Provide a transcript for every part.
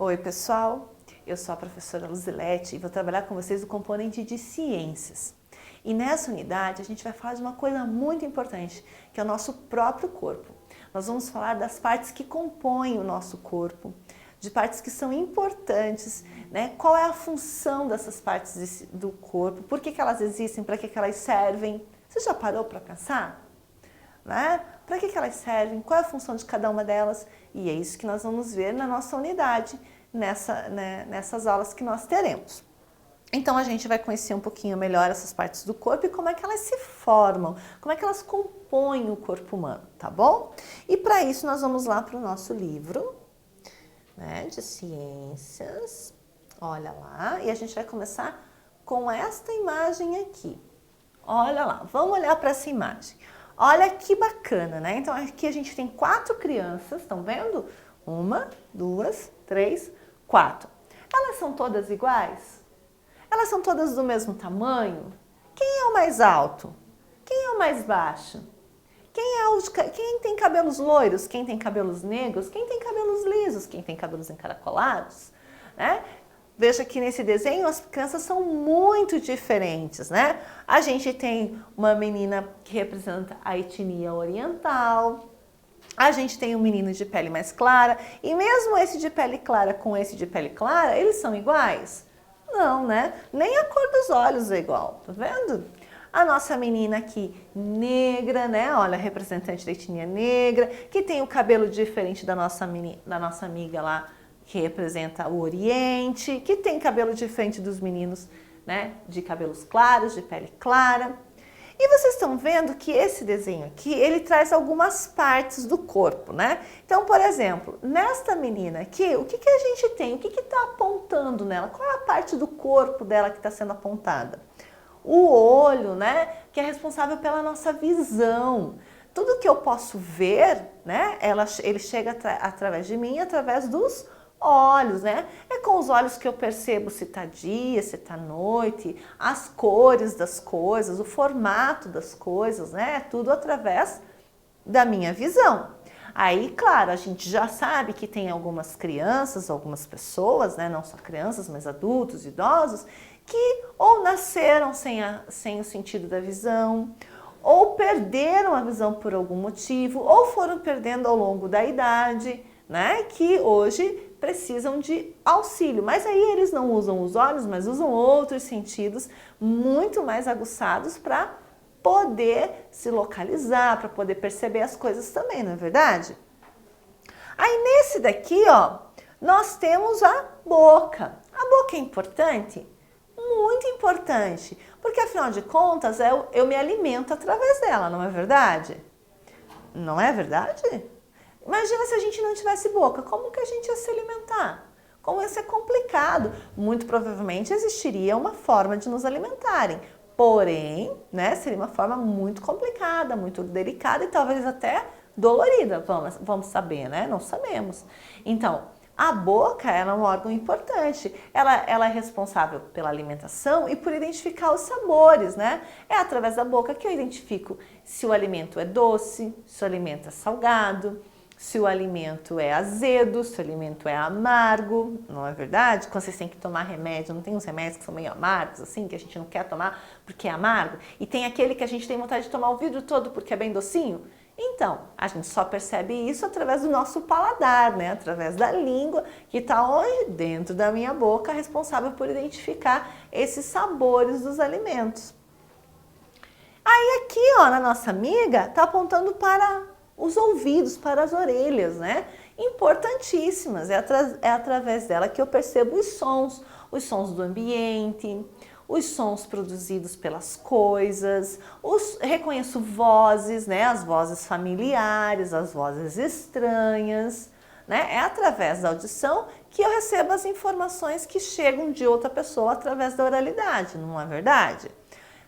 Oi pessoal, eu sou a professora Luzilete e vou trabalhar com vocês o componente de ciências. E nessa unidade a gente vai falar de uma coisa muito importante, que é o nosso próprio corpo. Nós vamos falar das partes que compõem o nosso corpo, de partes que são importantes, né? Qual é a função dessas partes do corpo, por que elas existem, para que elas servem. Você já parou para pensar? Né? Para que elas servem, qual é a função de cada uma delas, e é isso que nós vamos ver na nossa unidade, nessas aulas que nós teremos. Então a gente vai conhecer um pouquinho melhor essas partes do corpo e como é que elas se formam, como é que elas compõem o corpo humano, tá bom? E para isso nós vamos lá para o nosso livro, né, de ciências, olha lá, e a gente vai começar com esta imagem aqui. Olha lá, vamos olhar para essa imagem. Olha que bacana, né? Então aqui a gente tem 4 crianças, estão vendo? 1, 2, 3, 4. Elas são todas iguais? Elas são todas do mesmo tamanho? Quem é o mais alto? Quem é o mais baixo? Quem tem cabelos loiros? Quem tem cabelos negros? Quem tem cabelos lisos? Quem tem cabelos encaracolados? Né? Veja que nesse desenho as crianças são muito diferentes, né? A gente tem uma menina que representa a etnia oriental, a gente tem um menino de pele mais clara, e mesmo esse de pele clara com esse de pele clara, eles são iguais? Não, né? Nem a cor dos olhos é igual, tá vendo? A nossa menina aqui negra, né? Olha, representante da etnia negra, que tem o cabelo diferente da nossa amiga lá, que representa o Oriente, que tem cabelo diferente dos meninos, né, de cabelos claros, de pele clara. E vocês estão vendo que esse desenho aqui, ele traz algumas partes do corpo, né? Então, por exemplo, nesta menina aqui, o que a gente tem? O que está apontando nela? Qual é a parte do corpo dela que está sendo apontada? O olho, né, que é responsável pela nossa visão. Tudo que eu posso ver, né, ele chega através de mim, através dos olhos, né? É com os olhos que eu percebo se tá dia, se tá noite, as cores das coisas, o formato das coisas, né? Tudo através da minha visão. Aí, claro, a gente já sabe que tem algumas crianças, algumas pessoas, né? Não só crianças, mas adultos, idosos, que ou nasceram sem o sentido da visão, ou perderam a visão por algum motivo, ou foram perdendo ao longo da idade, né? Que hoje precisam de auxílio, mas aí eles não usam os olhos, mas usam outros sentidos muito mais aguçados para poder se localizar, para poder perceber as coisas também, não é verdade? Aí nesse daqui, ó, nós temos a boca. A boca é importante? Muito importante, porque afinal de contas eu me alimento através dela, não é verdade? Não é verdade? Imagina se a gente não tivesse boca, como que a gente ia se alimentar? Como ia ser complicado? Muito provavelmente existiria uma forma de nos alimentarem, porém, né, seria uma forma muito complicada, muito delicada e talvez até dolorida, vamos saber, né? Não sabemos. Então, a boca ela é um órgão importante, ela é responsável pela alimentação e por identificar os sabores, né? É através da boca que eu identifico se o alimento é doce, se o alimento é salgado, se o alimento é azedo, se o alimento é amargo, não é verdade? Quando vocês têm que tomar remédio, não tem uns remédios que são meio amargos, assim, que a gente não quer tomar porque é amargo? E tem aquele que a gente tem vontade de tomar o vidro todo porque é bem docinho? Então, a gente só percebe isso através do nosso paladar, né? Através da língua, que está onde? Dentro da minha boca, responsável por identificar esses sabores dos alimentos. Aí aqui, ó, na nossa amiga, está apontando para os ouvidos, para as orelhas, né? Importantíssimas, é através dela que eu percebo os sons do ambiente, os sons produzidos pelas coisas, reconheço vozes, né? As vozes familiares, as vozes estranhas, né? É através da audição que eu recebo as informações que chegam de outra pessoa através da oralidade, não é verdade?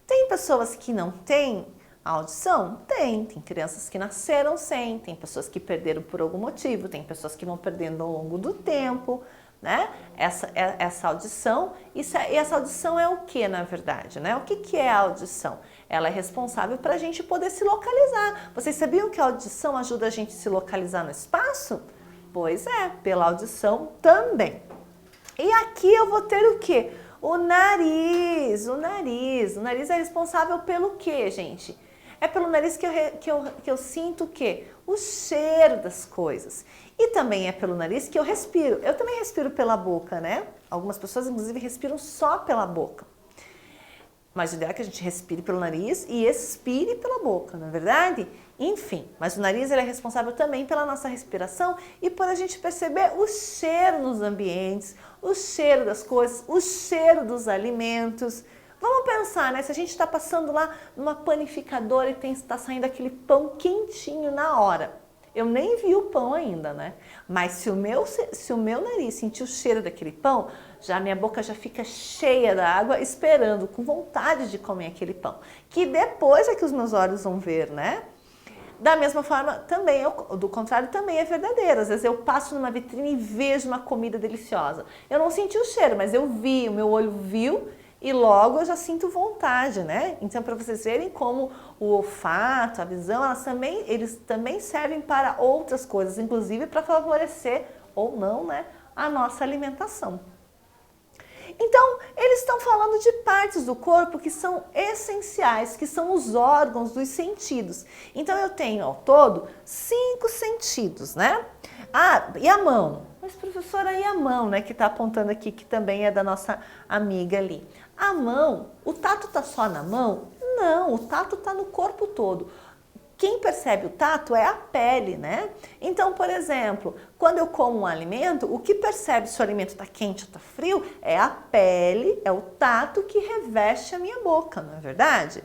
Tem pessoas que não têm a audição? Tem crianças que nasceram sem, tem pessoas que perderam por algum motivo, tem pessoas que vão perdendo ao longo do tempo, né? Essa audição, e essa audição é o que, na verdade, né? O que é a audição? Ela é responsável para a gente poder se localizar. Vocês sabiam que a audição ajuda a gente a se localizar no espaço? Pois é, pela audição também. E aqui eu vou ter o quê? O nariz, o nariz. O nariz é responsável pelo quê, gente? É pelo nariz que eu sinto o quê? O cheiro das coisas. E também é pelo nariz que eu respiro. Eu também respiro pela boca, né? Algumas pessoas, inclusive, respiram só pela boca. Mas o ideal é que a gente respire pelo nariz e expire pela boca, não é verdade? Enfim, mas o nariz ele é responsável também pela nossa respiração e por a gente perceber o cheiro nos ambientes, o cheiro das coisas, o cheiro dos alimentos. Vamos pensar, né? Se a gente está passando lá numa panificadora e está saindo aquele pão quentinho na hora. Eu nem vi o pão ainda, né? Mas se o meu nariz sentir o cheiro daquele pão, já minha boca já fica cheia da água, esperando, com vontade de comer aquele pão. Que depois é que os meus olhos vão ver, né? Da mesma forma, também, do contrário, também é verdadeiro. Às vezes eu passo numa vitrine e vejo uma comida deliciosa. Eu não senti o cheiro, mas eu vi, o meu olho viu e logo eu já sinto vontade, né? Então, para vocês verem como o olfato, a visão, eles também servem para outras coisas, inclusive para favorecer ou não, né, a nossa alimentação. Então, eles estão falando de partes do corpo que são essenciais, que são os órgãos dos sentidos. Então, eu tenho ao todo 5 sentidos, né? Ah, e a mão? Mas, professora, e a mão, né? Que está apontando aqui, que também é da nossa amiga ali. A mão, o tato está só na mão? Não, o tato está no corpo todo. Quem percebe o tato é a pele, né? Então, por exemplo, quando eu como um alimento, o que percebe se o alimento está quente ou está frio é a pele, é o tato que reveste a minha boca, não é verdade?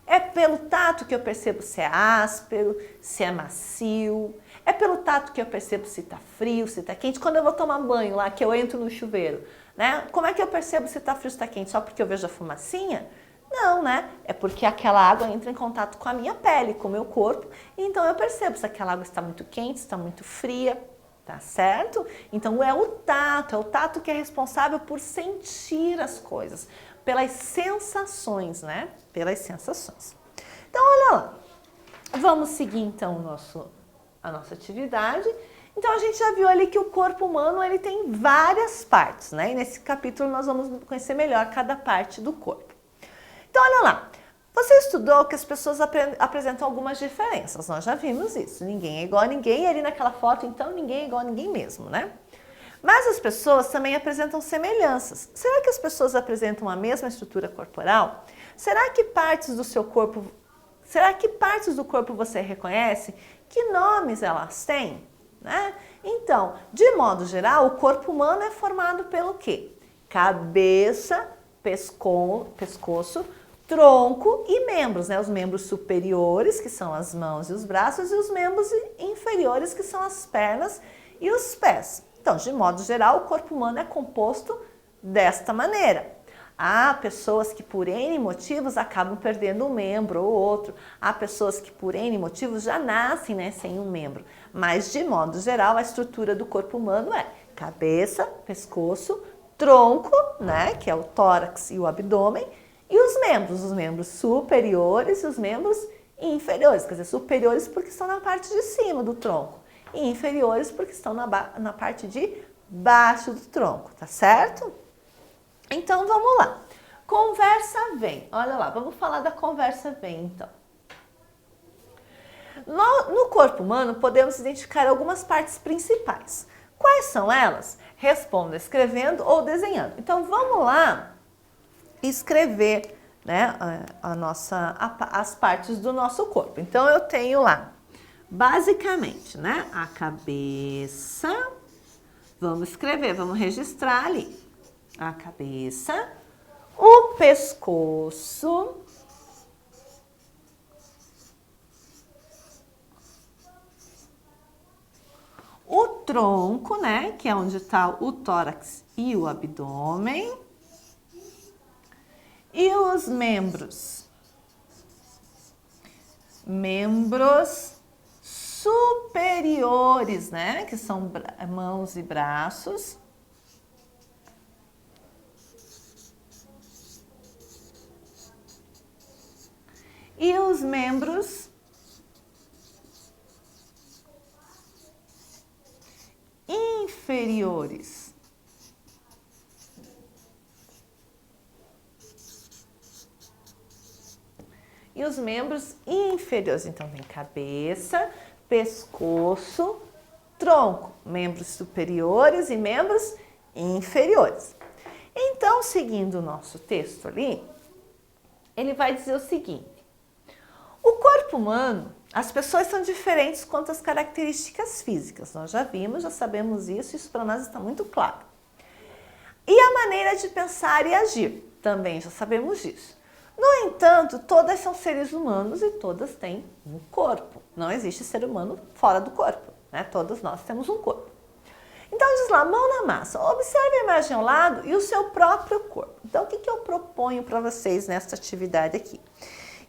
É pelo tato que eu percebo se é áspero, se é macio. É pelo tato que eu percebo se está frio, se está quente. Quando eu vou tomar banho lá, que eu entro no chuveiro, né? Como é que eu percebo se está frio ou se está quente? Só porque eu vejo a fumacinha? Não, né? É porque aquela água entra em contato com a minha pele, com o meu corpo, e então eu percebo se aquela água está muito quente, está muito fria, tá certo? Então é o tato que é responsável por sentir as coisas, pelas sensações, né? Pelas sensações. Então, olha lá. Vamos seguir então a nossa atividade. Então a gente já viu ali que o corpo humano ele tem várias partes, né? E nesse capítulo nós vamos conhecer melhor cada parte do corpo. Então, olha lá, você estudou que as pessoas apresentam algumas diferenças, nós já vimos isso, ninguém é igual a ninguém, e ali naquela foto, então, ninguém é igual a ninguém mesmo, né? Mas as pessoas também apresentam semelhanças. Será que as pessoas apresentam a mesma estrutura corporal? Será que partes do corpo você reconhece? Que nomes elas têm? Né? Então, de modo geral, o corpo humano é formado pelo quê? Cabeça, pescoço, tronco e membros, né? Os membros superiores, que são as mãos e os braços, e os membros inferiores, que são as pernas e os pés. Então, de modo geral, o corpo humano é composto desta maneira. Há pessoas que por N motivos acabam perdendo um membro ou outro. Há pessoas que por N motivos já nascem, né, sem um membro. Mas, de modo geral, a estrutura do corpo humano é cabeça, pescoço, tronco, né, que é o tórax e o abdômen, e os membros superiores e os membros inferiores, quer dizer, superiores porque estão na parte de cima do tronco e inferiores porque estão na parte de baixo do tronco, tá certo? Então, vamos lá. Conversa vem. Olha lá, vamos falar da conversa vem, então. No corpo humano, podemos identificar algumas partes principais. Quais são elas? Responda escrevendo ou desenhando. Então, vamos lá escrever, né, as partes do nosso corpo. Então, eu tenho lá, basicamente, né, a cabeça. Vamos escrever, vamos registrar ali. A cabeça, o pescoço, o tronco, né, que é onde está o tórax e o abdômen, e os membros. Membros superiores, né, que são mãos e braços. E os membros inferiores. E os membros inferiores, então tem cabeça, pescoço, tronco, membros superiores e membros inferiores. Então, seguindo o nosso texto ali, ele vai dizer o seguinte: o corpo humano, as pessoas são diferentes quanto às características físicas. Nós já vimos, já sabemos isso para nós está muito claro. E a maneira de pensar e agir, também já sabemos disso. No entanto, todas são seres humanos e todas têm um corpo. Não existe ser humano fora do corpo, né? Todos nós temos um corpo. Então diz lá, mão na massa, observe a imagem ao lado e o seu próprio corpo. Então o que eu proponho para vocês nesta atividade aqui?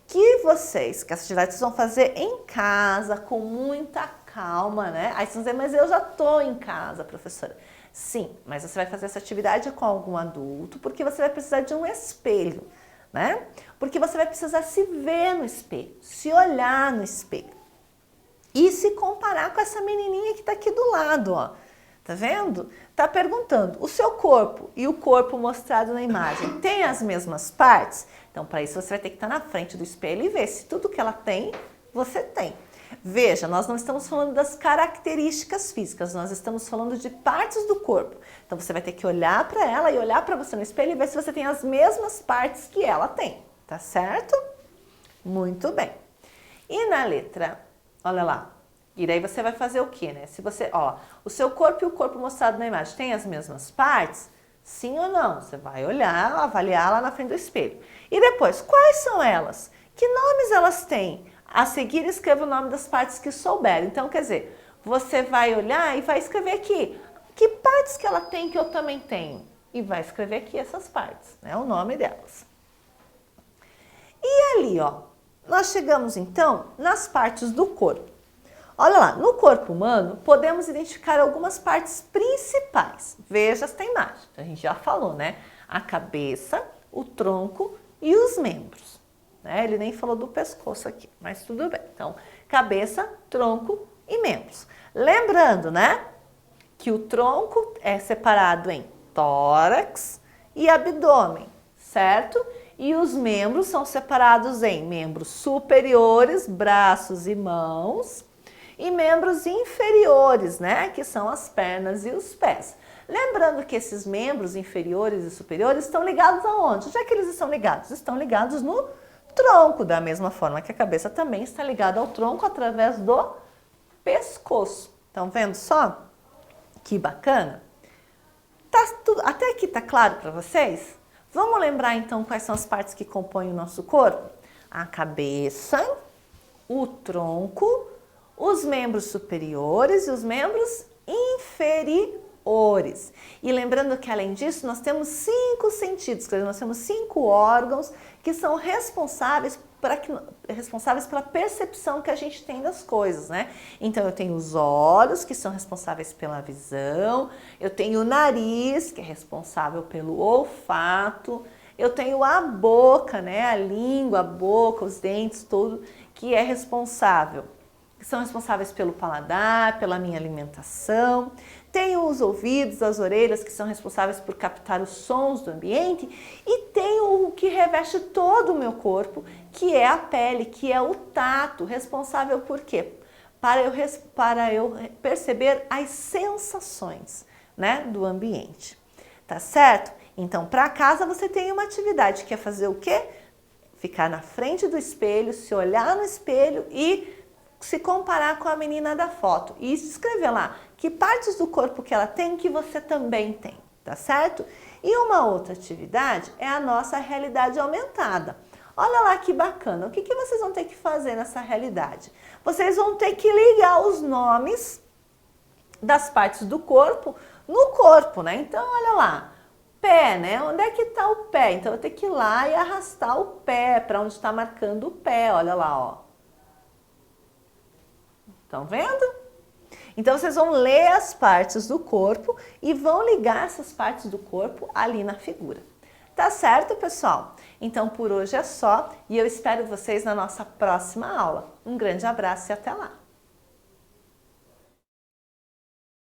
Que essa atividade vocês vão fazer em casa, com muita calma, né? Aí vocês vão dizer, mas eu já estou em casa, professora. Sim, mas você vai fazer essa atividade com algum adulto, porque você vai precisar de um espelho, né? Porque você vai precisar se ver no espelho, se olhar no espelho e se comparar com essa menininha que está aqui do lado, ó. Tá vendo? Tá perguntando, o seu corpo e o corpo mostrado na imagem têm as mesmas partes? Então, para isso você vai ter que estar na frente do espelho e ver se tudo que ela tem, você tem. Veja, nós não estamos falando das características físicas, nós estamos falando de partes do corpo. Então, você vai ter que olhar para ela e olhar para você no espelho e ver se você tem as mesmas partes que ela tem. Tá certo? Muito bem. E na letra, olha lá. E daí você vai fazer o quê, né? Se você, ó, o seu corpo e o corpo mostrado na imagem têm as mesmas partes? Sim ou não? Você vai olhar, avaliar lá na frente do espelho. E depois, quais são elas? Que nomes elas têm? A seguir, escreva o nome das partes que souber. Então, quer dizer, você vai olhar e vai escrever aqui. Que partes que ela tem que eu também tenho? E vai escrever aqui essas partes, né? O nome delas. E ali, ó, nós chegamos então nas partes do corpo. Olha lá, no corpo humano podemos identificar algumas partes principais. Veja esta imagem, a gente já falou, né? A cabeça, o tronco e os membros. Né? Ele nem falou do pescoço aqui, mas tudo bem. Então, cabeça, tronco e membros. Lembrando, né? Que o tronco é separado em tórax e abdômen, certo? E os membros são separados em membros superiores, braços e mãos, e membros inferiores, né, que são as pernas e os pés. Lembrando que esses membros inferiores e superiores estão ligados aonde? Já que eles estão ligados no tronco, da mesma forma que a cabeça também está ligada ao tronco através do pescoço. Estão vendo só? Que bacana! Até aqui tá claro para vocês? Vamos lembrar então quais são as partes que compõem o nosso corpo? A cabeça, o tronco, os membros superiores e os membros inferiores. E lembrando que além disso nós temos 5 sentidos, quer dizer, nós temos 5 órgãos que são responsáveis pela percepção que a gente tem das coisas, né? Então eu tenho os olhos, que são responsáveis pela visão, eu tenho o nariz, que é responsável pelo olfato, eu tenho a boca, né? A língua, a boca, os dentes, tudo que são responsáveis pelo paladar, pela minha alimentação. Tenho os ouvidos, as orelhas, que são responsáveis por captar os sons do ambiente. E tenho o que reveste todo o meu corpo, que é a pele, que é o tato, responsável por quê? Para eu perceber as sensações, né, do ambiente. Tá certo? Então, para casa você tem uma atividade que é fazer o quê? Ficar na frente do espelho, se olhar no espelho e se comparar com a menina da foto e escrever lá que partes do corpo que ela tem que você também tem, tá certo? E uma outra atividade é a nossa realidade aumentada. Olha lá que bacana, o que vocês vão ter que fazer nessa realidade? Vocês vão ter que ligar os nomes das partes do corpo no corpo, né? Então, olha lá, pé, né? Onde é que está o pé? Então, eu tenho que ir lá e arrastar o pé para onde está marcando o pé, olha lá, ó. Estão vendo? Então, vocês vão ler as partes do corpo e vão ligar essas partes do corpo ali na figura. Tá certo, pessoal? Então, por hoje é só e eu espero vocês na nossa próxima aula. Um grande abraço e até lá!